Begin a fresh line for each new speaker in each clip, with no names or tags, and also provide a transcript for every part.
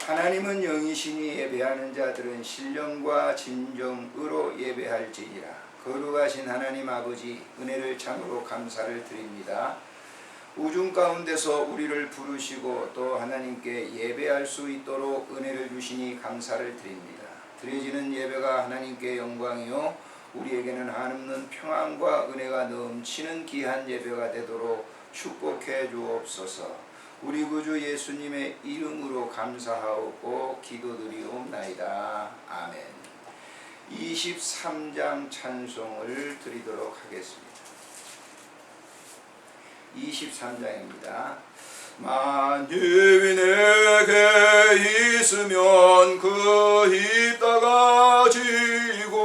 하나님은 영이시니 예배하는 자들은 신령과 진정으로 예배할지니라. 거룩하신 하나님 아버지, 은혜를 참으로 감사를 드립니다. 우중 가운데서 우리를 부르시고 또 하나님께 예배할 수 있도록 은혜를 주시니 감사를 드립니다. 드려지는 예배가 하나님께 영광이요 우리에게는 한없는 평안과 은혜가 넘치는 귀한 예배가 되도록 축복해 주옵소서. 우리 구주 예수님의 이름으로 감사하옵고 기도드리옵나이다. 아멘. 23장 찬송을 드리도록 하겠습니다. 23장입니다. 만일이 내게 있으면 그 입 다가지고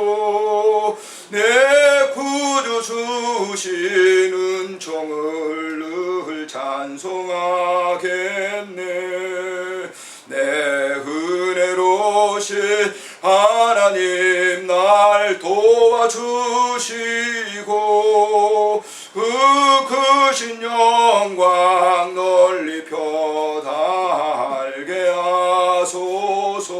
내 구주 주신 은총을 늘 찬송하겠네. 내 은혜로우신 하나님 날 도와주시고 그 크신 영광 널리 펴달게 하소서.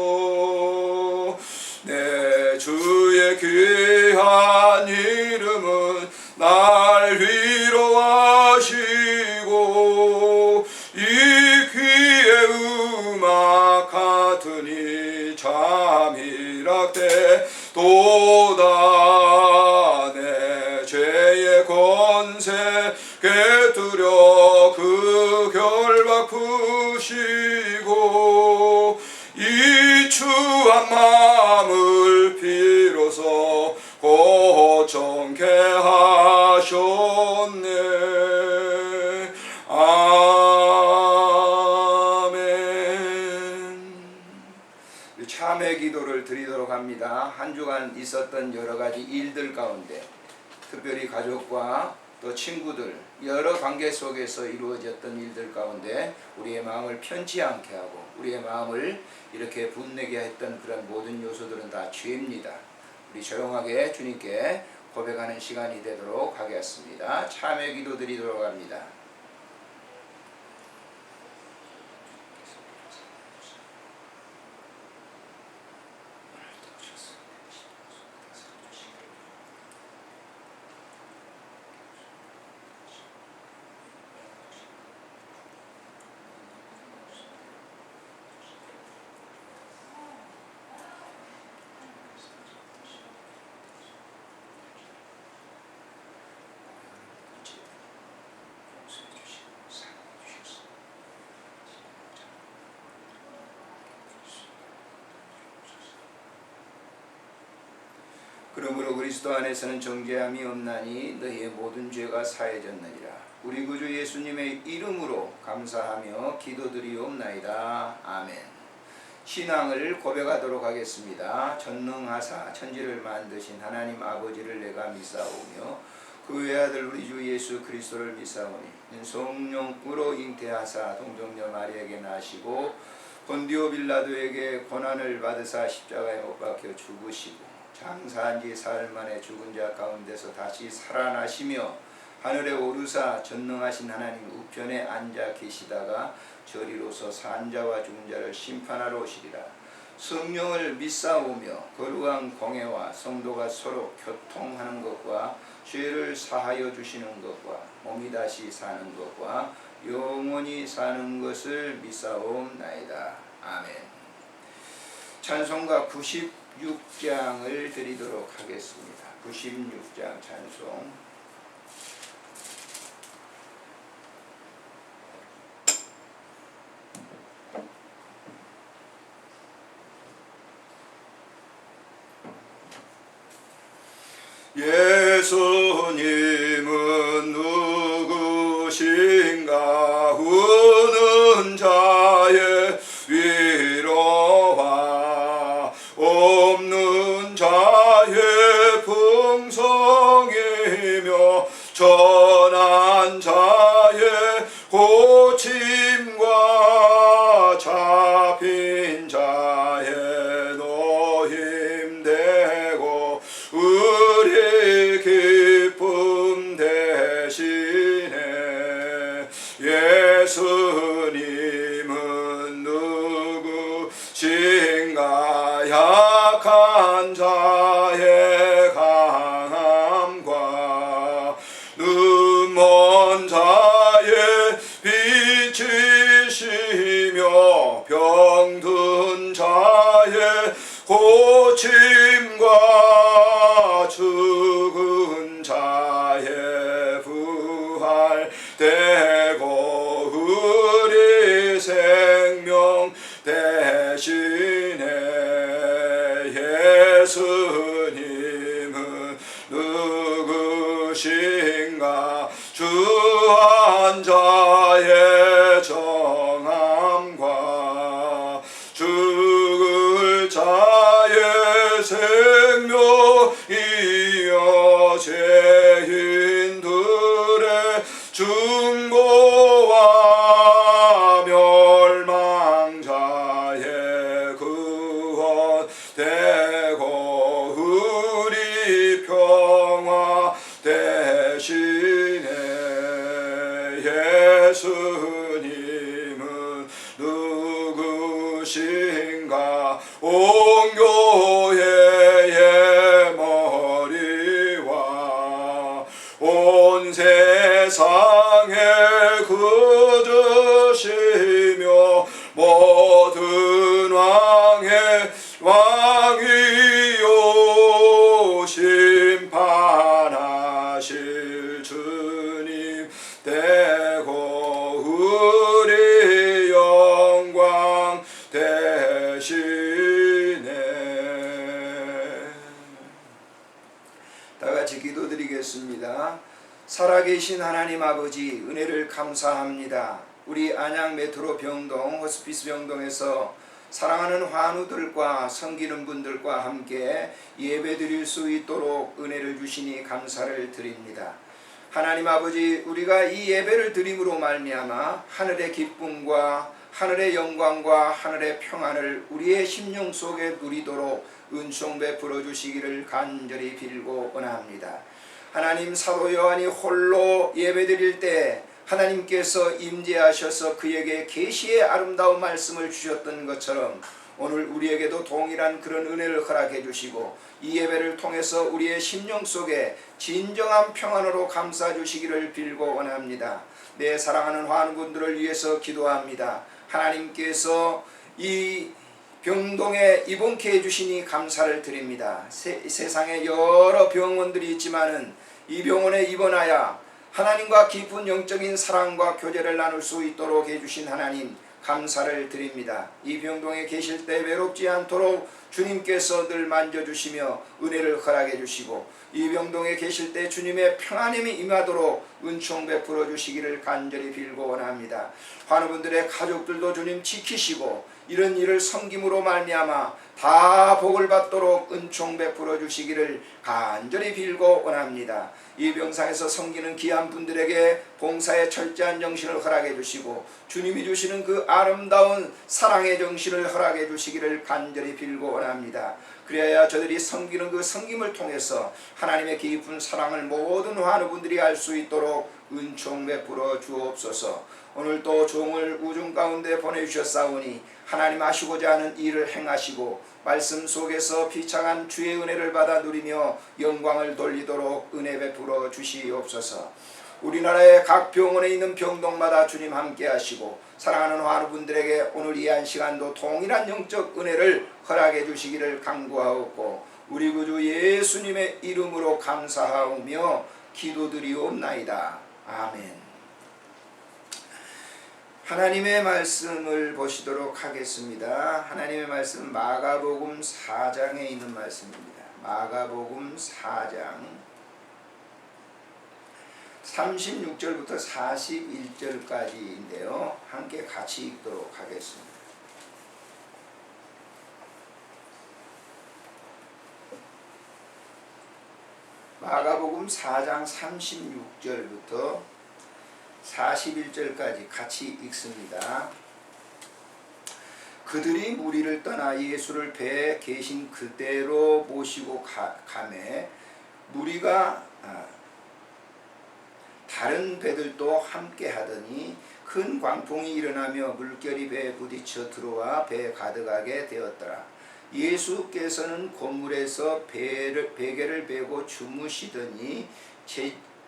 내 주의 귀한 이름은 날 위로하시고 이 귀의 음악 같으니 잠이락되 도다. 내 죄의 권세 깨뜨려 그 결박 푸시고 이 추한 마음을 비로소 고정케 하셨네. 아멘. 참회 기도를 드리도록 합니다. 한 주간 있었던 여러 가지 일들 가운데 특별히 가족과 또 친구들 여러 관계 속에서 이루어졌던 일들 가운데 우리의 마음을 편치 않게 하고 우리의 마음을 이렇게 분내게 했던 그런 모든 요소들은 다 죄입니다. 우리 조용하게 주님께 고백하는 시간이 되도록 하겠습니다. 참회 기도 드리도록 합니다. 그러므로 그리스도 안에서는 정죄함이 없나니 너희의 모든 죄가 사해졌느니라. 우리 구주 예수님의 이름으로 감사하며 기도드리옵나이다. 아멘. 신앙을 고백하도록 하겠습니다. 전능하사 천지를 만드신 하나님 아버지를 내가 믿사오며 그 외아들 우리 주 예수 그리스도를 믿사오니 성령으로 잉태하사 동정녀 마리아에게 나시고 본디오 빌라도에게 고난을 받으사 십자가에 못 박혀 죽으시고 장사한 지 사흘 만에 죽은 자 가운데서 다시 살아나시며 하늘에 오르사 전능하신 하나님 우편에 앉아 계시다가 저리로서 산 자와 죽은 자를 심판하러 오시리라. 성령을 믿사오며 거룩한 공회와 성도가 서로 교통하는 것과 죄를 사하여 주시는 것과 몸이 다시 사는 것과 영원히 사는 것을 믿사옵나이다. 아멘. 찬송가 96장을 드리도록 하겠습니다. 96장 찬송. 예수님은 누구신가? 우는 자의 위로와 없는 자의 풍성이며 전한 자의 고침과 잡힌 자의 노임되고 우리 기쁨 대신에 예수님은 누구 내가 약한 자의 강함과 눈먼 자의 빛이시며 병든 자의 고침과 죽은 자의 부활 되고 우리 생명 대신에 예수님은 누구신가? 주한 자의 정함과 죽을 자의 생명이여 죄인들의 중고와 멸망자의 구원 되고 우리 평화 대신에 예수님은 누구신가? 온 교회의 머리와 온 세상의 구주시며 모든 왕의 왕이요 심판하실 주님 되고 우리 영광 대신에. 다 같이 기도드리겠습니다. 살아계신 하나님 아버지, 은혜를 감사합니다. 우리 안양 메트로 병동 호스피스 병동에서 사랑하는 환우들과 섬기는 분들과 함께 예배드릴 수 있도록 은혜를 주시니 감사를 드립니다. 하나님 아버지, 우리가 이 예배를 드림으로 말미암아 하늘의 기쁨과 하늘의 영광과 하늘의 평안을 우리의 심령 속에 누리도록 은총 베풀어 주시기를 간절히 빌고 원합니다. 하나님, 사도 요한이 홀로 예배드릴 때 하나님께서 임재하셔서 그에게 계시의 아름다운 말씀을 주셨던 것처럼 오늘 우리에게도 동일한 그런 은혜를 허락해 주시고 이 예배를 통해서 우리의 심령 속에 진정한 평안으로 감싸 주시기를 빌고 원합니다. 내 사랑하는 환우분들을 위해서 기도합니다. 하나님께서 이 병동에 입원케 해주시니 감사를 드립니다. 세상에 여러 병원들이 있지만은 이 병원에 입원하여 하나님과 깊은 영적인 사랑과 교제를 나눌 수 있도록 해주신 하나님 감사를 드립니다. 이 병동에 계실 때 외롭지 않도록 주님께서 늘 만져주시며 은혜를 허락해 주시고 이 병동에 계실 때 주님의 평안함이 임하도록 은총 베풀어 주시기를 간절히 빌고 원합니다. 환우분들의 가족들도 주님 지키시고 이런 일을 섬김으로 말미암아 다 복을 받도록 은총 베풀어 주시기를 간절히 빌고 원합니다. 이 병상에서 섬기는 귀한 분들에게 봉사의 철저한 정신을 허락해 주시고 주님이 주시는 그 아름다운 사랑의 정신을 허락해 주시기를 간절히 빌고 원합니다. 그래야 저들이 섬기는 그 섬김을 통해서 하나님의 깊은 사랑을 모든 환우분들이 알 수 있도록 은총 베풀어 주옵소서. 오늘 또 종을 우중 가운데 보내주셨사오니 하나님 하시고자 하는 일을 행하시고 말씀 속에서 비창한 주의 은혜를 받아 누리며 영광을 돌리도록 은혜 베풀어 주시옵소서. 우리나라의 각 병원에 있는 병동마다 주님 함께 하시고 사랑하는 환우분들에게 오늘 이 한 시간도 동일한 영적 은혜를 허락해 주시기를 간구하옵고 우리 구주 예수님의 이름으로 감사하오며 기도드리옵나이다. 아멘. 하나님의 말씀을 보시도록 하겠습니다. 하나님의 말씀 마가복음 4장에 있는 말씀입니다. 마가복음 4장 36절부터 41절까지인데요. 함께 같이 읽도록 하겠습니다. 마가복음 4장 36절부터 41절까지 같이 읽습니다. 그들이 무리를 떠나 예수를 배에 계신 그대로 모시고 가매 무리가 다른 배들도 함께 하더니 큰 광풍이 일어나며 물결이 배에 부딪혀 들어와 배에 가득하게 되었더라. 예수께서는 고물에서 베개를 베고 주무시더니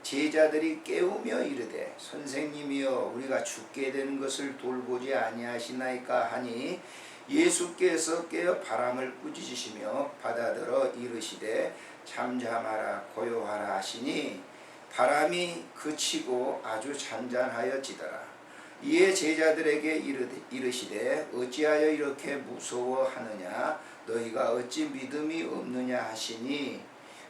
제자들이 깨우며 이르되 선생님이여 우리가 죽게 되는 것을 돌보지 아니하시나이까 하니 예수께서 깨어 바람을 꾸짖으시며 바다더러 이르시되 잠잠하라 고요하라 하시니 바람이 그치고 아주 잔잔하여지더라. 이에 제자들에게 이르시되 어찌하여 이렇게 무서워하느냐 너희가 어찌 믿음이 없느냐 하시니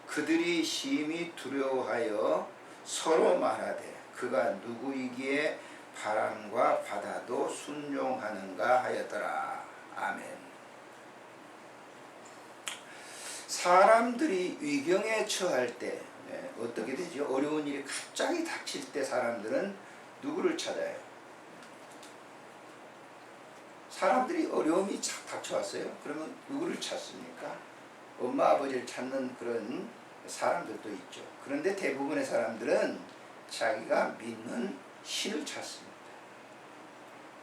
그들이 심히 두려워하여 서로 말하되 그가 누구이기에 바람과 바다도 순종하는가 하였더라. 아멘. 사람들이 위경에 처할 때 어떻게 되죠? 어려운 일이 갑자기 닥칠 때 사람들은 누구를 찾아요? 사람들이 어려움이 닥쳐왔어요. 그러면 누구를 찾습니까? 엄마 아버지를 찾는 그런 사람들도 있죠. 그런데 대부분의 사람들은 자기가 믿는 신을 찾습니다.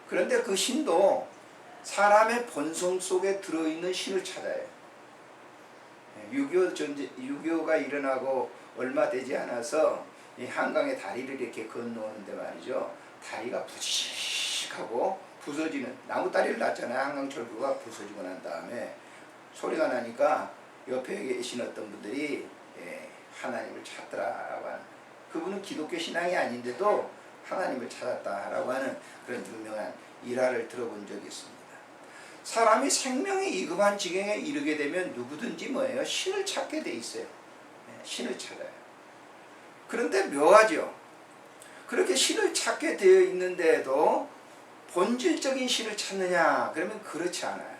그런데 그 신도 사람의 본성 속에 들어있는 신을 찾아요. 6.25가 일어나고 얼마 되지 않아서 이 한강에 다리를 이렇게 건너오는데 말이죠. 다리가 부직하고 부서지는, 나무 다리를 놨잖아요. 한강철도가 부서지고 난 다음에 소리가 나니까 옆에 계신 어떤 분들이 하나님을 찾더라라고 하는, 그분은 기독교 신앙이 아닌데도 하나님을 찾았다라고 하는 그런 유명한 일화를 들어본 적이 있습니다. 사람이 생명이 이급한 지경에 이르게 되면 누구든지 뭐예요? 신을 찾게 돼 있어요. 신을 찾아요. 그런데 묘하죠. 그렇게 신을 찾게 되어 있는데도 본질적인 신을 찾느냐? 그러면 그렇지 않아요.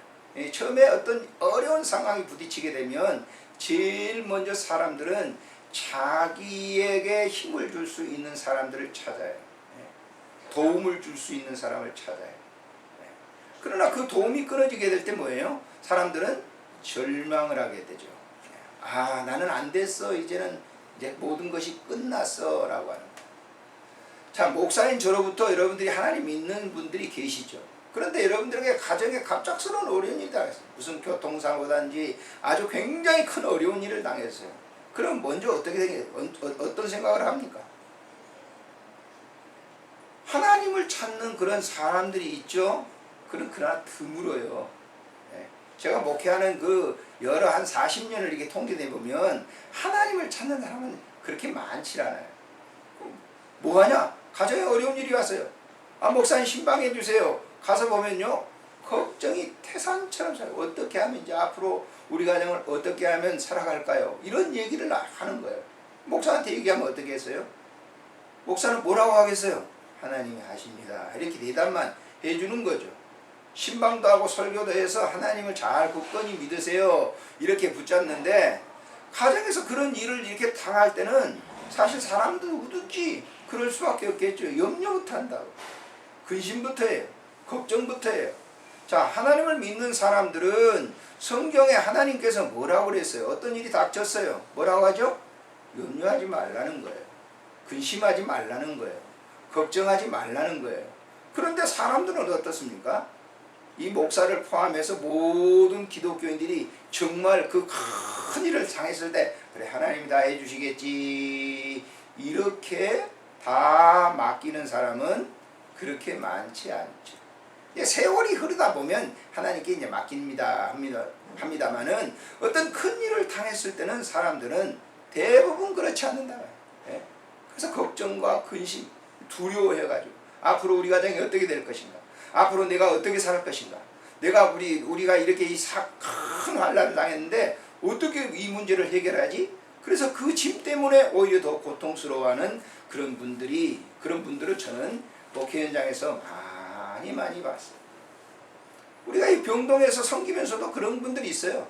처음에 어떤 어려운 상황이 부딪히게 되면 제일 먼저 사람들은 자기에게 힘을 줄 수 있는 사람들을 찾아요. 도움을 줄 수 있는 사람을 찾아요. 그러나 그 도움이 끊어지게 될 때 뭐예요? 사람들은 절망을 하게 되죠. 아, 나는 안 됐어. 이제 모든 것이 끝났어. 라고 하는 거예요. 자, 목사인 저로부터 여러분들이 하나님 믿는 분들이 계시죠. 그런데 여러분들에게 가정에 갑작스러운 어려운 일이 당했어요. 무슨 교통사고든지 아주 굉장히 큰 어려운 일을 당했어요. 그럼 먼저 어떤 생각을 합니까? 하나님을 찾는 그런 사람들이 있죠. 그러나 드물어요. 제가 목회하는 그 여러 한 40년을 이렇게 통계내 보면 하나님을 찾는 사람은 그렇게 많지 않아요. 뭐하냐? 가정에 어려운 일이 왔어요. 아, 목사님 신방해 주세요. 가서 보면요, 걱정이 태산처럼 살아요. 어떻게 하면 이제 앞으로 우리 가정을 어떻게 하면 살아갈까요? 이런 얘기를 하는 거예요. 목사한테 얘기하면 어떻게 했어요? 목사는 뭐라고 하겠어요? 하나님이 하십니다. 이렇게 대답만 해주는 거죠. 신방도 하고 설교도 해서 하나님을 잘 굳건히 믿으세요. 이렇게 붙잡는데, 가정에서 그런 일을 이렇게 당할 때는 사실 사람도 누구든지 그럴 수밖에 없겠죠. 염려부터 한다고. 근심부터 해요. 걱정부터 해요. 자, 하나님을 믿는 사람들은 성경에 하나님께서 뭐라고 그랬어요? 어떤 일이 닥쳤어요? 뭐라고 하죠? 염려하지 말라는 거예요. 근심하지 말라는 거예요. 걱정하지 말라는 거예요. 그런데 사람들은 어떻습니까? 이 목사를 포함해서 모든 기독교인들이 정말 그 큰 일을 당했을 때 그래, 하나님이 다 해주시겠지, 이렇게 다 맡기는 사람은 그렇게 많지 않죠. 세월이 흐르다 보면 하나님께 이제 합니다만은 어떤 큰 일을 당했을 때는 사람들은 대부분 그렇지 않는다. 그래서 걱정과 근심, 두려워해가지고 앞으로 우리 가정이 어떻게 될 것인가, 앞으로 내가 어떻게 살 것인가, 우리가 이렇게 큰 환난을 당했는데 어떻게 이 문제를 해결하지? 그래서 그 짐 때문에 오히려 더 고통스러워하는 그런 분들을 저는 목회 현장에서 많이 봤어요. 우리가 이 병동에서 섬기면서도 그런 분들이 있어요.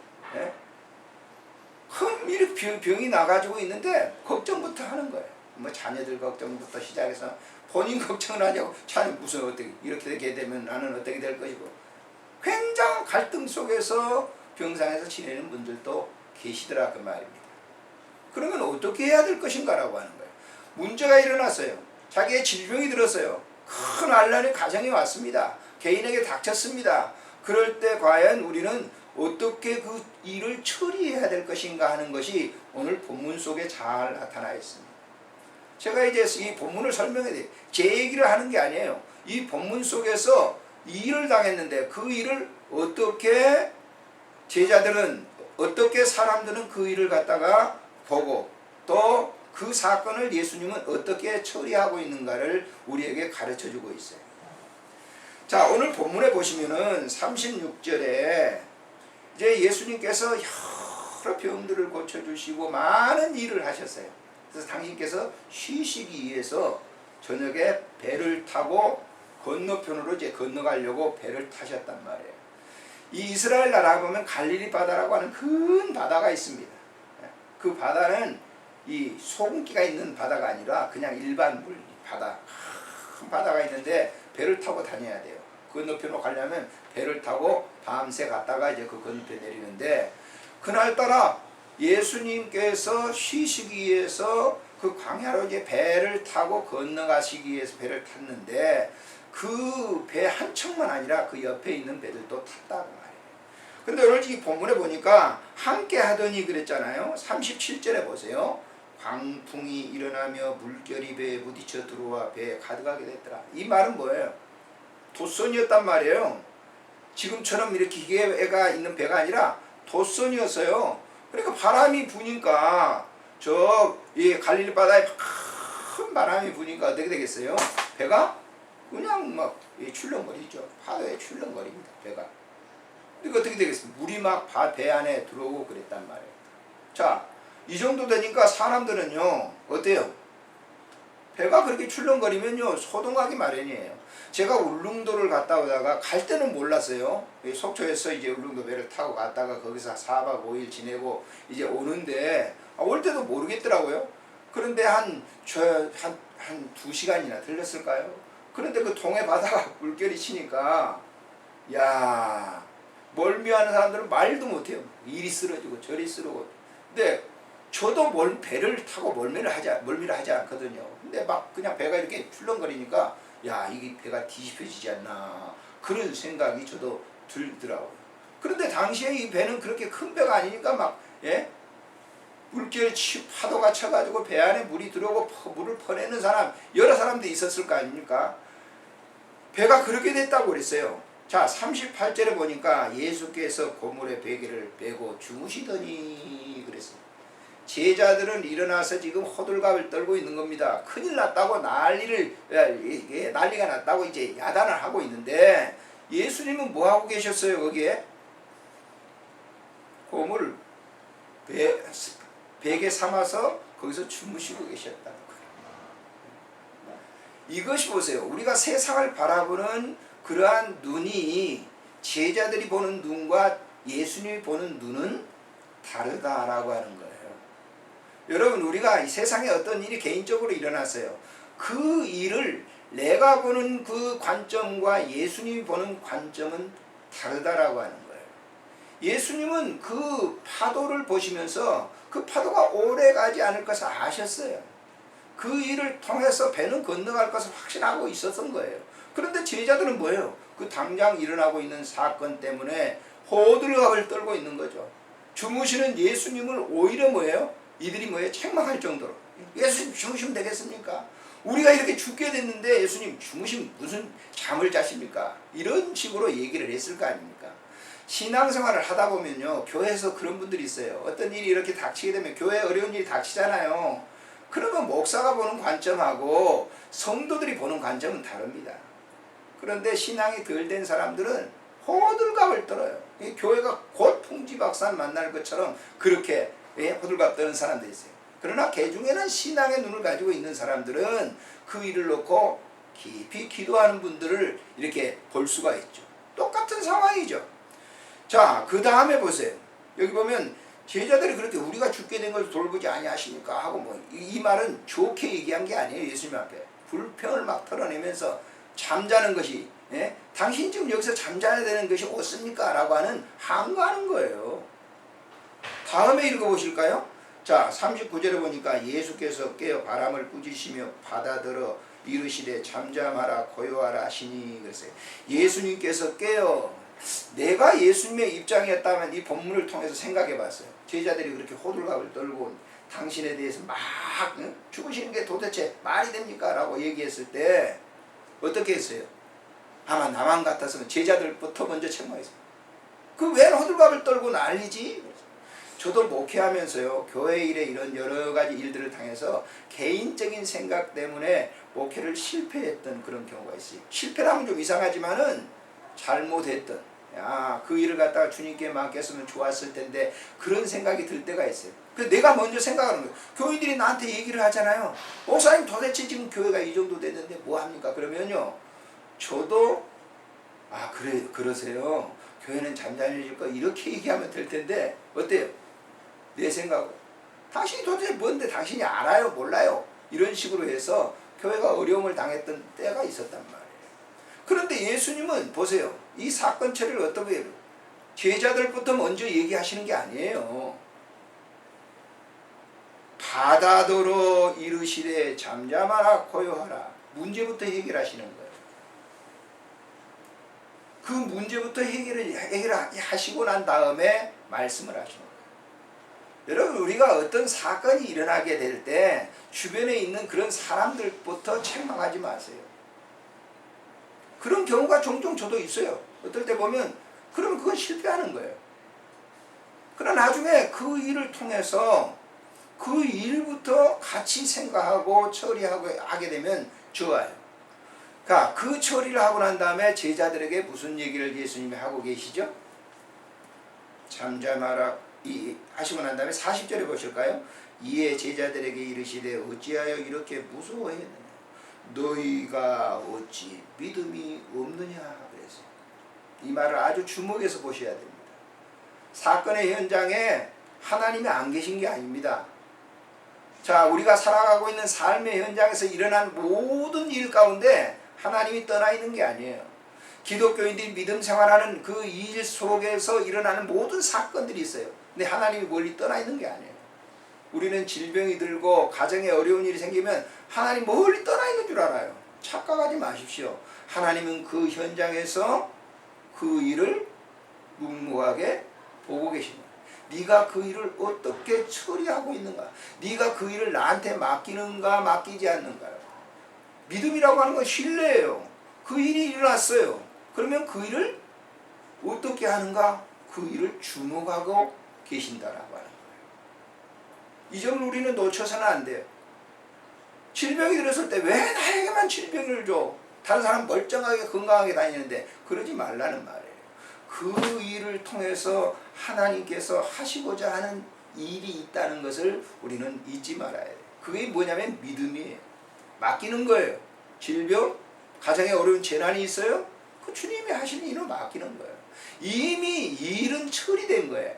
이렇게 병이 나가지고 있는데 걱정부터 하는 거예요. 뭐 자녀들 걱정부터 시작해서 본인 걱정을 하냐고, 자녀 무슨 어떻게 이렇게 되게 되면 나는 어떻게 될 것이고, 굉장한 갈등 속에서 병상에서 지내는 분들도 계시더라 그 말입니다. 그러면 어떻게 해야 될 것인가 라고 하는 거예요. 문제가 일어났어요. 자기의 질병이 들었어요. 큰 환난이 가정에 왔습니다. 개인에게 닥쳤습니다. 그럴 때 과연 우리는 어떻게 그 일을 처리해야 될 것인가 하는 것이 오늘 본문 속에 잘 나타나 있습니다. 제가 이제 이 본문을 설명해야 돼요. 제 얘기를 하는 게 아니에요. 이 본문 속에서 일을 당했는데 그 일을 어떻게 제자들은, 어떻게 사람들은 그 일을 갖다가 보고 또 그 사건을 예수님은 어떻게 처리하고 있는가를 우리에게 가르쳐 주고 있어요. 자, 오늘 본문에 보시면은 36절에 이제 예수님께서 여러 병들을 고쳐주시고 많은 일을 하셨어요. 그래서 당신께서 쉬시기 위해서 저녁에 배를 타고 건너편으로 이제 건너가려고 배를 타셨단 말이에요. 이 이스라엘 나라 보면 갈릴리 바다라고 하는 큰 바다가 있습니다. 그 바다는 이 소금기가 있는 바다가 아니라 그냥 일반 물 바다, 큰 바다가 있는데 배를 타고 다녀야 돼요. 건너편으로 가려면 배를 타고 밤새 갔다가 이제 그 건너편 내리는데, 그날따라 예수님께서 쉬시기 위해서 그 광야로 이제 배를 타고 건너가시기 위해서 배를 탔는데 그 배 한 척만 아니라 그 옆에 있는 배들도 탔다고 말이에요. 근데 오늘 이 본문에 보니까 함께 하더니 그랬잖아요. 37절에 보세요. 광풍이 일어나며 물결이 배에 부딪혀 들어와 배에 가득하게 됐더라. 이 말은 뭐예요? 돛선이었단 말이에요. 지금처럼 이렇게 기계가 있는 배가 아니라 돛선이었어요. 그러니까 바람이 부니까 이 갈릴리 바다에 큰 바람이 부니까 어떻게 되겠어요? 배가 그냥 막 출렁거리죠. 파도에 출렁거립니다. 배가. 그러니까 어떻게 되겠습니까? 물이 막 배 안에 들어오고 그랬단 말이에요. 자, 이 정도 되니까 사람들은요 어때요? 배가 그렇게 출렁거리면요 소동하기 마련이에요. 제가 울릉도를 갔다 오다가, 갈 때는 몰랐어요. 속초에서 이제 울릉도 배를 타고 갔다가 거기서 4박 5일 지내고 이제 오는데 올 때도 모르겠더라고요. 그런데 한 2시간이나 들렸을까요? 그런데 그 동해 바다가 물결이 치니까 야, 멀미하는 사람들은 말도 못해요. 이리 쓰러지고 저리 쓰러고. 근데 저도 배를 타고 멀미를 하지 않거든요. 근데 막 그냥 배가 이렇게 출렁거리니까 야, 이게 배가 뒤집혀지지 않나 그런 생각이 저도 들더라고요. 그런데 당시에 이 배는 그렇게 큰 배가 아니니까 막 물결 파도가 쳐가지고 배 안에 물이 들어오고 물을 퍼내는 사람, 여러 사람들이 있었을 거 아닙니까? 배가 그렇게 됐다고 그랬어요. 자, 38절에 보니까 예수께서 고물의 베개를 메고 주무시더니 그랬어요. 제자들은 일어나서 지금 호들갑을 떨고 있는 겁니다. 큰일 났다고 난리가 났다고 이제 야단을 하고 있는데, 예수님은 뭐 하고 계셨어요? 거기에 고물을 베개 삼아서 거기서 주무시고 계셨다는 거예요. 이것이 보세요. 우리가 세상을 바라보는 그러한 눈이 제자들이 보는 눈과 예수님이 보는 눈은 다르다라고 하는 거예요. 여러분, 우리가 이 세상에 어떤 일이 개인적으로 일어났어요. 그 일을 내가 보는 그 관점과 예수님이 보는 관점은 다르다라고 하는 거예요. 예수님은 그 파도를 보시면서 그 파도가 오래 가지 않을 것을 아셨어요. 그 일을 통해서 배는 건너갈 것을 확신하고 있었던 거예요. 그런데 제자들은 뭐예요? 그 당장 일어나고 있는 사건 때문에 호들갑을 떨고 있는 거죠. 주무시는 예수님을 오히려 뭐예요? 이들이 뭐예요? 책망할 정도로. 예수님 주무시면 되겠습니까? 우리가 이렇게 죽게 됐는데 예수님 주무시면 무슨 잠을 자십니까? 이런 식으로 얘기를 했을 거 아닙니까? 신앙생활을 하다 보면요, 교회에서 그런 분들이 있어요. 어떤 일이 이렇게 닥치게 되면, 교회에 어려운 일이 닥치잖아요. 그러면 목사가 보는 관점하고 성도들이 보는 관점은 다릅니다. 그런데 신앙이 덜 된 사람들은 호들갑을 떨어요. 교회가 곧 풍지박산 만날 것처럼 그렇게 호들갑 떠는 사람들이 있어요. 그러나 개중에는 신앙의 눈을 가지고 있는 사람들은 그 일을 놓고 깊이 기도하는 분들을 이렇게 볼 수가 있죠. 똑같은 상황이죠. 자, 그 다음에 보세요. 여기 보면 제자들이 그렇게 우리가 죽게 된 것을 돌보지 아니하십니까 하고 이 말은 좋게 얘기한 게 아니에요. 예수님 앞에 불평을 막 털어내면서 잠자는 것이, 당신 지금 여기서 잠자야 되는 것이 옳습니까? 라고 하는 항거하는 거예요. 다음에 읽어보실까요? 자, 39절에 보니까 예수께서 깨어 바람을 꾸짖으시며 바다들어 이르시되 잠잠하라 고요하라 하시니 그랬어요. 예수님께서 깨어 내가 예수님의 입장이었다면 이 본문을 통해서 생각해 봤어요. 제자들이 그렇게 호들갑을 떨고 당신에 대해서 막 죽으시는 게 도대체 말이 됩니까? 라고 얘기했을 때 어떻게 했어요? 아마 나만 같았으면 제자들부터 먼저 책망했어요. 그 왜 호들갑을 떨고 난리지? 저도 목회하면서요, 교회 일에 이런 여러 가지 일들을 당해서 개인적인 생각 때문에 목회를 실패했던 그런 경우가 있어요. 실패라면 좀 이상하지만은 잘못했던, 그 일을 갖다가 주님께 맡겼으면 좋았을 텐데 그런 생각이 들 때가 있어요. 그래서 내가 먼저 생각하는 거예요. 교인들이 나한테 얘기를 하잖아요. 목사님 도대체 지금 교회가 이 정도 됐는데 뭐합니까? 그러면요, 저도 그러세요. 교회는 잠잠해질 거 이렇게 얘기하면 될 텐데 어때요? 내 생각은 당신이 도대체 뭔데 당신이 알아요? 몰라요? 이런 식으로 해서 교회가 어려움을 당했던 때가 있었단 말이에요. 그런데 예수님은 보세요. 이 사건 처리를 어떻게 해요? 제자들부터 먼저 얘기하시는 게 아니에요. 바다더러 이르시되 잠잠하라 고요하라. 문제부터 해결하시는 거예요. 그 문제부터 해결하시고 난 다음에 말씀을 하시는 거예요. 여러분, 우리가 어떤 사건이 일어나게 될 때 주변에 있는 그런 사람들부터 책망하지 마세요. 그런 경우가 종종 저도 있어요. 어떨 때 보면 그러면 그건 실패하는 거예요. 그러나 나중에 그 일을 통해서 그 일부터 같이 생각하고 처리하고 하게 되면 좋아요. 그러니까 그 처리를 하고 난 다음에 제자들에게 무슨 얘기를 예수님이 하고 계시죠? 잠잠하라 하시고 난 다음에 40절에 보실까요? 이에 제자들에게 이르시되 어찌하여 이렇게 무서워했느냐? 너희가 어찌 믿음이 없느냐? 그래서 이 말을 아주 주목해서 보셔야 됩니다. 사건의 현장에 하나님이 안 계신 게 아닙니다. 자, 우리가 살아가고 있는 삶의 현장에서 일어난 모든 일 가운데 하나님이 떠나 있는 게 아니에요. 기독교인들이 믿음 생활하는 그 일 속에서 일어나는 모든 사건들이 있어요. 근데 하나님이 멀리 떠나 있는 게 아니에요. 우리는 질병이 들고 가정에 어려운 일이 생기면 하나님 멀리 떠나 있는 줄 알아요. 착각하지 마십시오. 하나님은 그 현장에서 그 일을 묵묵하게 보고 계십니다. 네가 그 일을 어떻게 처리하고 있는가? 네가 그 일을 나한테 맡기는가 맡기지 않는가요? 믿음이라고 하는 건 신뢰예요. 그 일이 일어났어요. 그러면 그 일을 어떻게 하는가? 그 일을 주목하고 계신다라고 하는 거예요. 이 점을 우리는 놓쳐서는 안 돼요. 질병이 들었을 때 왜 나에게만 질병을 줘? 다른 사람 멀쩡하게 건강하게 다니는데 그러지 말라는 말이에요. 그 일을 통해서 하나님께서 하시고자 하는 일이 있다는 것을 우리는 잊지 말아야 돼요. 그게 뭐냐면 믿음이에요. 맡기는 거예요. 질병, 가정에 어려운 재난이 있어요? 그 주님이 하시는 일을 맡기는 거예요. 이미 일은 처리된 거예요.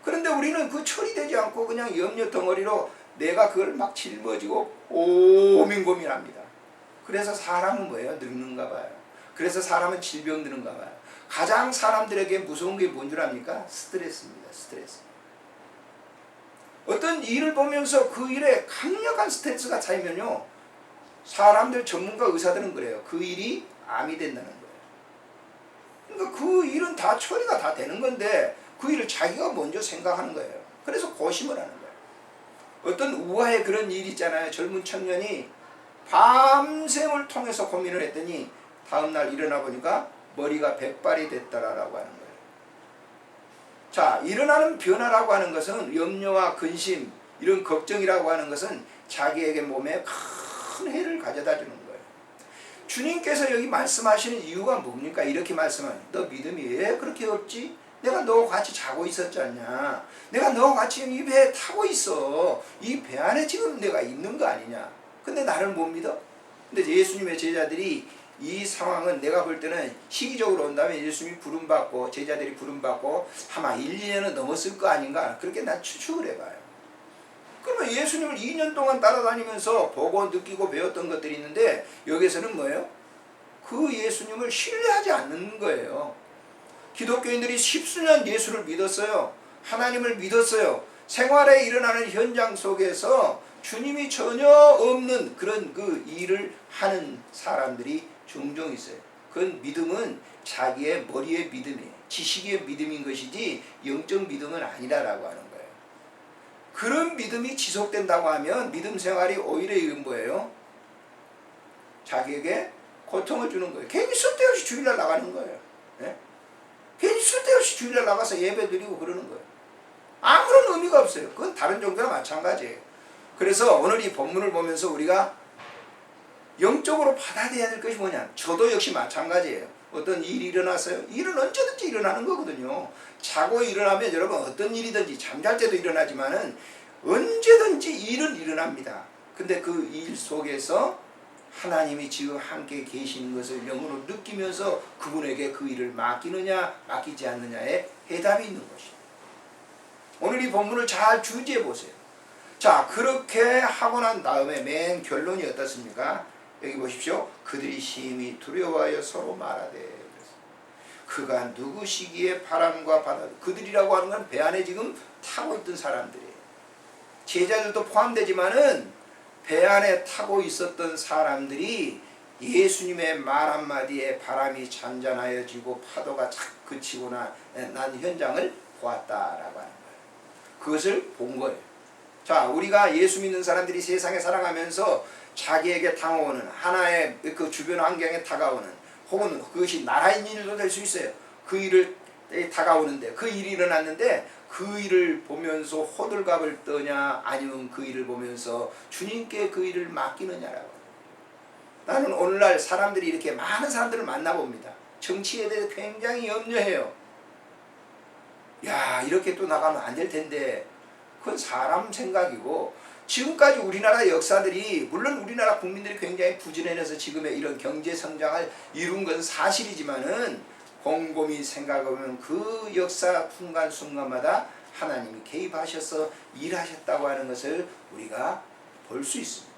그런데 우리는 그 처리되지 않고 그냥 염려 덩어리로 내가 그걸 막 짊어지고 고민합니다. 그래서 사람은 뭐예요? 늙는가 봐요. 그래서 사람은 질병 드는가 봐요. 가장 사람들에게 무서운 게 뭔 줄 압니까? 스트레스입니다. 스트레스. 어떤 일을 보면서 그 일에 강력한 스트레스가 쌓이면요, 사람들 전문가 의사들은 그래요. 그 일이 암이 된다는 거예요. 그러니까 그 일은 다 처리가 다 되는 건데 그 일을 자기가 먼저 생각하는 거예요. 그래서 고심을 하는 거예요. 어떤 우아의 그런 일이 있잖아요. 젊은 청년이 밤샘을 통해서 고민을 했더니 다음날 일어나 보니까 머리가 백발이 됐더라라고 하는 거예요. 자, 일어나는 변화라고 하는 것은 염려와 근심, 이런 걱정이라고 하는 것은 자기에게 몸에 큰 해를 가져다 주는 거예요. 주님께서 여기 말씀하시는 이유가 뭡니까? 이렇게 말씀하는, 너 믿음이 왜 그렇게 없지? 내가 너와 같이 자고 있었지 않냐? 내가 너와 같이 이 배에 타고 있어. 이 배 안에 지금 내가 있는 거 아니냐? 근데 나를 못 믿어? 근데 예수님의 제자들이 이 상황은 내가 볼 때는 시기적으로 온다면 예수님이 부름받고 제자들이 부름받고 아마 1, 2년은 넘었을 거 아닌가? 그렇게 난 추측을 해봐요. 그러면 예수님을 2년 동안 따라다니면서 보고 느끼고 배웠던 것들이 있는데 여기서는 뭐예요? 그 예수님을 신뢰하지 않는 거예요. 기독교인들이 십수년 예수를 믿었어요. 하나님을 믿었어요. 생활에 일어나는 현장 속에서 주님이 전혀 없는 그런 그 일을 하는 사람들이 종종 있어요. 그건 믿음은 자기의 머리의 믿음이에요. 지식의 믿음인 것이지 영적 믿음은 아니라라고 하는 거예요. 그런 믿음이 지속된다고 하면 믿음 생활이 오히려 이건 뭐예요? 자기에게 고통을 주는 거예요. 괜히 쓸데없이 주일날 나가는 거예요. 예? 괜히 쓸데없이 주일날 나가서 예배 드리고 그러는 거예요. 아무런 의미가 없어요. 그건 다른 종교나 마찬가지예요. 그래서 오늘 이 본문을 보면서 우리가 영적으로 받아들여야 될 것이 뭐냐? 저도 역시 마찬가지예요. 어떤 일이 일어났어요. 일은 언제든지 일어나는 거거든요. 자고 일어나면 여러분 어떤 일이든지 잠잘 때도 일어나지만은 언제든지 일은 일어납니다. 근데 그 일 속에서 하나님이 지금 함께 계시는 것을 영으로 느끼면서 그분에게 그 일을 맡기느냐 맡기지 않느냐에 해답이 있는 것이죠. 오늘 이 본문을 잘 주지해 보세요. 자, 그렇게 하고 난 다음에 맨 결론이 어떻습니까? 여기 보십시오. 그들이 심히 두려워하여 서로 말하되, 그가 누구시기에 바람과 바다, 그들이라고 하는 건 배 안에 지금 타고 있던 사람들이에요. 제자들도 포함되지만은 배 안에 타고 있었던 사람들이 예수님의 말 한마디에 바람이 잔잔하여지고 파도가 착 그치고 난 현장을 보았다라고 하는 거예요. 그것을 본 거예요. 자, 우리가 예수 믿는 사람들이 세상에 살아가면서 자기에게 당하오는 하나의 그 주변 환경에 다가오는 혹은 그것이 나라인 일도 될 수 있어요. 그 일을 다가오는데 그 일이 일어났는데 그 일을 보면서 호들갑을 떠냐 아니면 그 일을 보면서 주님께 그 일을 맡기느냐라고. 나는 오늘날 사람들이 이렇게 많은 사람들을 만나봅니다. 정치에 대해서 굉장히 염려해요. 야, 이렇게 또 나가면 안 될 텐데. 그건 사람 생각이고, 지금까지 우리나라 역사들이 물론 우리나라 국민들이 굉장히 부지런해서 지금의 이런 경제 성장을 이룬 건 사실이지만은 곰곰이 생각해보면 그 역사 순간순간마다 하나님이 개입하셔서 일하셨다고 하는 것을 우리가 볼 수 있습니다.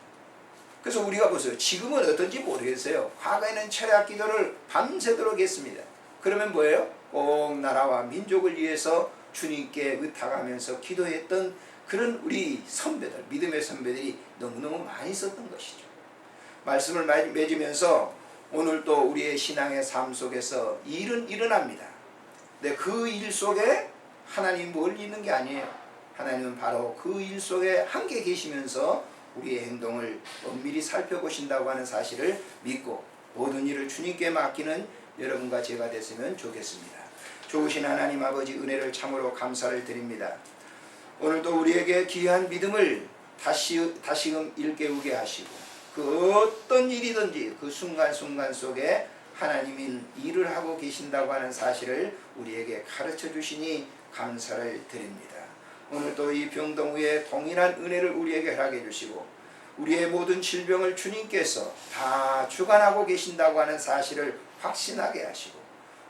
그래서 우리가 보세요. 지금은 어떤지 모르겠어요. 과거에는 철야 기도를 밤새도록 했습니다. 그러면 뭐예요? 꼭 나라와 민족을 위해서 주님께 의탁하면서 기도했던 그런 우리 선배들, 믿음의 선배들이 너무너무 많이 있었던 것이죠. 말씀을 맺으면서 오늘 또 우리의 신앙의 삶 속에서 일은 일어납니다. 근데 그 일 속에 하나님 멀리 있는 게 아니에요. 하나님은 바로 그 일 속에 함께 계시면서 우리의 행동을 엄밀히 살펴보신다고 하는 사실을 믿고 모든 일을 주님께 맡기는 여러분과 제가 됐으면 좋겠습니다. 좋으신 하나님 아버지, 은혜를 참으로 감사를 드립니다. 오늘도 우리에게 귀한 믿음을 다시금 일깨우게 하시고 그 어떤 일이든지 그 순간순간 속에 하나님이 일을 하고 계신다고 하는 사실을 우리에게 가르쳐 주시니 감사를 드립니다. 오늘도 이 병동 위에 동일한 은혜를 우리에게 허락해 주시고 우리의 모든 질병을 주님께서 다 주관하고 계신다고 하는 사실을 확신하게 하시고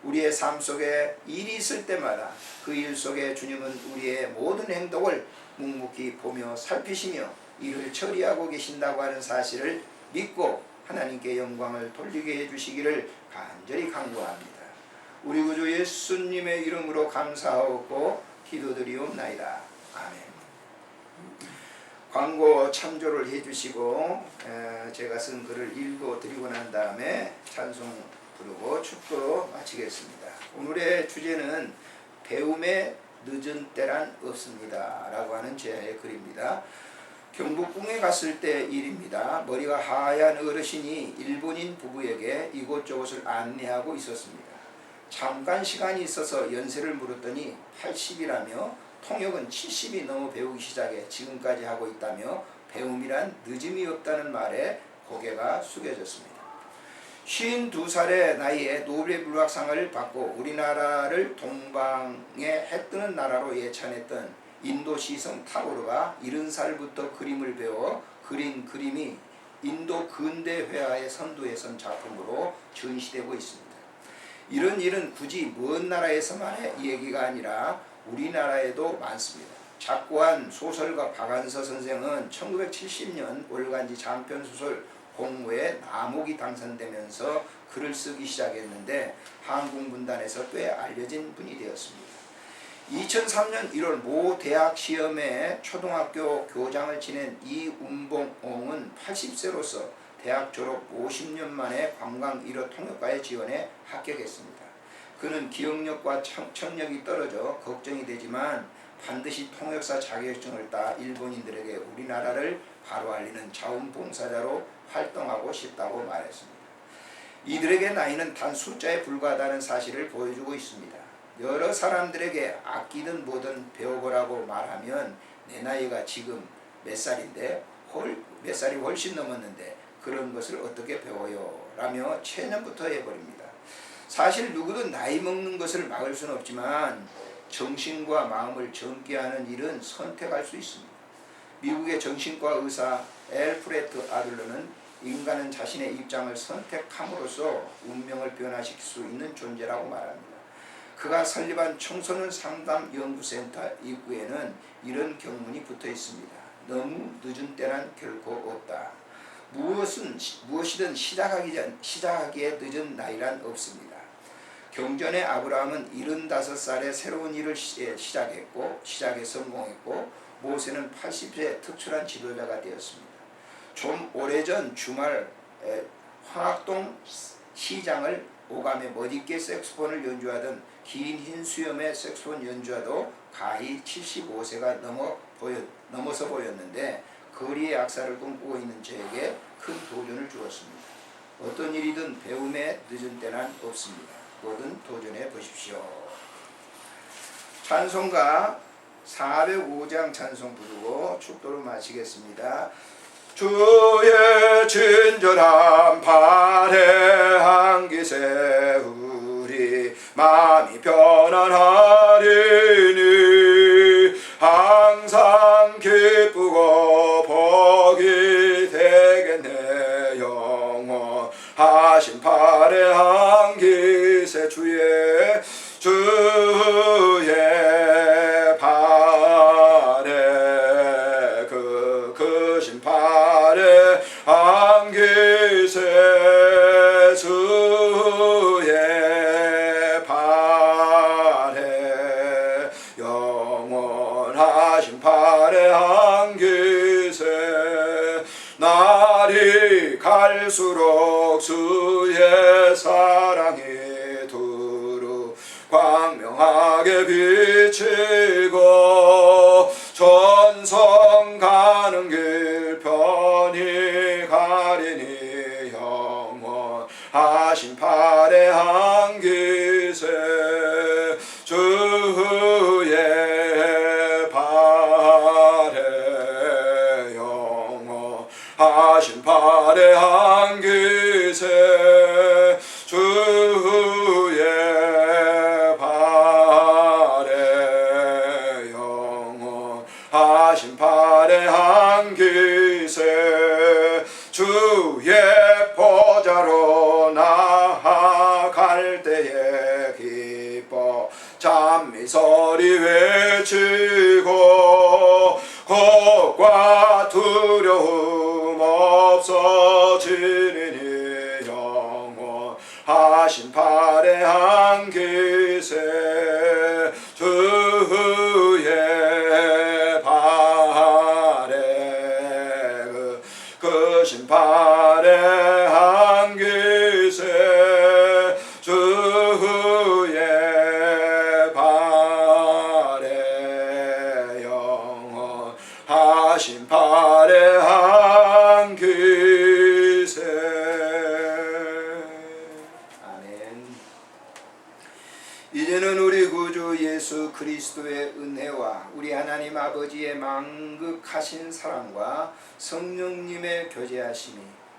우리의 삶 속에 일이 있을 때마다 그 일 속에 주님은 우리의 모든 행동을 묵묵히 보며 살피시며 일을 처리하고 계신다고 하는 사실을 믿고 하나님께 영광을 돌리게 해주시기를 간절히 간구합니다. 우리 구주 예수님의 이름으로 감사하고 기도드리옵나이다. 아멘. 광고 참조를 해주시고 제가 쓴 글을 읽어드리고 난 다음에 찬송 부르고 축도로 마치겠습니다. 오늘의 주제는 배움의 늦은 때란 없습니다 라고 하는 제 글입니다. 경북궁에 갔을 때 일입니다. 머리가 하얀 어르신이 일본인 부부에게 이곳저곳을 안내하고 있었습니다. 잠깐 시간이 있어서 연세를 물었더니 80이라며 통역은 70이 넘어 배우기 시작해 지금까지 하고 있다며 배움이란 늦음이 없다는 말에 고개가 숙여졌습니다. 52살의 나이에 노벨 물리학상을 받고 우리나라를 동방의 해뜨는 나라로 예찬했던 인도 시성 타고르가 70살부터 그림을 배워 그린 그림이 인도 근대 회화의 선두에 선 작품으로 전시되고 있습니다. 이런 일은 굳이 먼 나라에서만의 얘기가 아니라 우리나라에도 많습니다. 작고한 소설가 박안서 선생은 1970년 월간지 장편소설 공모에 남옥이 당선되면서 글을 쓰기 시작했는데 한국문단에서 꽤 알려진 분이 되었습니다. 2003년 1월 모 대학 시험에 초등학교 교장을 지낸 이운봉은 80세로서 대학 졸업 50년 만에 관광 1호 통역과에 지원해 합격했습니다. 그는 기억력과 청력이 떨어져 걱정이 되지만 반드시 통역사 자격증을 따 일본인들에게 우리나라를 바로 알리는 자원봉사자로 활동하고 싶다고 말했습니다. 이들에게 나이는 단 숫자에 불과하다는 사실을 보여주고 있습니다. 여러 사람들에게 아끼든 뭐든 배워보라고 말하면 내 나이가 지금 몇 살인데 몇 살이 훨씬 넘었는데 그런 것을 어떻게 배워요? 라며 체념부터 해버립니다. 사실 누구도 나이 먹는 것을 막을 수는 없지만 정신과 마음을 젊게 하는 일은 선택할 수 있습니다. 미국의 정신과 의사 엘프레트 아들러는 인간은 자신의 입장을 선택함으로써 운명을 변화시킬 수 있는 존재라고 말합니다. 그가 설립한 청소년 상담 연구센터 입구에는 이런 경문이 붙어 있습니다. 너무 늦은 때란 결코 없다. 무엇이든 시작하기에 늦은 나이란 없습니다. 경전의 아브라함은 75살에 새로운 일을 시작에 성공했고 모세는 80세 특출한 지도자가 되었습니다. 좀 오래전 주말 황학동 시장을 오감에 멋있게 색소폰을 연주하던 긴 흰 수염의 색소폰 연주자도 가히 75세가 넘어서 보였는데 거리의 약사를 꿈꾸고 있는 저에게 큰 도전을 주었습니다. 어떤 일이든 배움에 늦은 때는 없습니다. 뭐든 도전해 보십시오. 찬송가 405장 찬송 부르고 축도로 마치겠습니다. 주의 친절한 발에 기세 우리 마음이 편안하리니 항상 기쁘고 복이 되겠네. 영원하신 발에 기세 주의 발에 크신 발에 기세 주의 발에 영원하신 발에 기세 날이 갈수록 주의 사랑이 두루 광명하게 비치고 전성 가는 길 편히 가리니 영원하신 발에 기세 주의 발에 영원하신 발에 기세 주의 발에 영원하신 발에 기세 주의 보좌로 나아갈 때에 기뻐 찬미소리 외치고 겁과 두려움 없어지니 영원하신 발에 기세 주의 발에 크신 발에 기세 주의 발에 영원하신 발에 기세. 아멘. 이제는 우리 구주 예수 그리스도의 은혜와 우리 하나님 아버지의 만극하신 사랑과 성령님의 교제하심이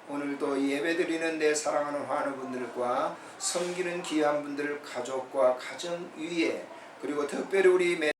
오늘도 예배드리는 내 사랑하는 환우분들과 섬기는 귀한 분들 가족과 가정 위에 그리고 특별히 우리